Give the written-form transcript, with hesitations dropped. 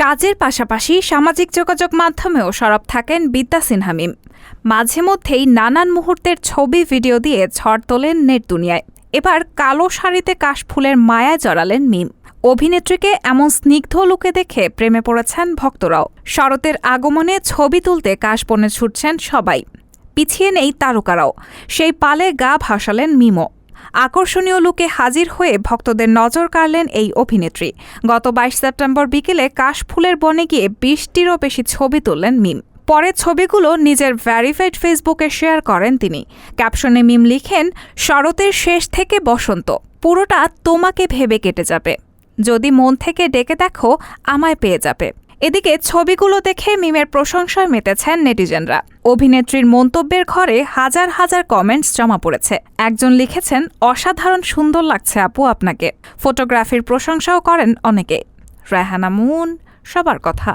কাজের পাশাপাশি সামাজিক যোগাযোগ মাধ্যমেও সরব থাকেন বিদ্যা সিনহা মিম। মাঝে মধ্যেই নানান মুহূর্তের ছবি ভিডিও দিয়ে ঝড় তোলেন নেট দুনিয়ায়। এবার কালো শাড়িতে কাশফুলের মায়ায় জড়ালেন মিম। অভিনেত্রীকে এমন স্নিগ্ধ লুকে দেখে প্রেমে পড়েছেন ভক্তরাও। শরতের আগমনে ছবি তুলতে কাশবনে ছুটছেন সবাই, পিছিয়ে নেই তারকারাও। সেই পালে গা ভাসালেন মিমও। আকর্ষণীয় লুকে হাজির হয়ে ভক্তদের নজর কাড়লেন এই অভিনেত্রী। গত ২২ সেপ্টেম্বর বিকেলে কাশফুলের বনে গিয়ে ২০টিরও বেশি ছবি তুললেন মিম। পরে ছবিগুলো নিজের ভেরিফাইড ফেসবুকে শেয়ার করেন তিনি। ক্যাপশনে মিম লিখেন, শরতের শেষ থেকে বসন্ত, পুরোটা তোমাকে ভেবে কেটে যাবে, যদি মন থেকে ডেকে দেখো আমায় পেয়ে যাবে। এদিকে ছবিগুলো দেখে মিমের প্রশংসায় মেতেছেন নেটিজেনরা। অভিনেত্রীর মন্তব্যের ঘরে হাজার হাজার কমেন্টস জমা পড়েছে। একজন লিখেছেন, অসাধারণ সুন্দর লাগছে আপু আপনাকে। ফটোগ্রাফির প্রশংসাও করেন অনেকে। রায়হানা মুন, সবার কথা।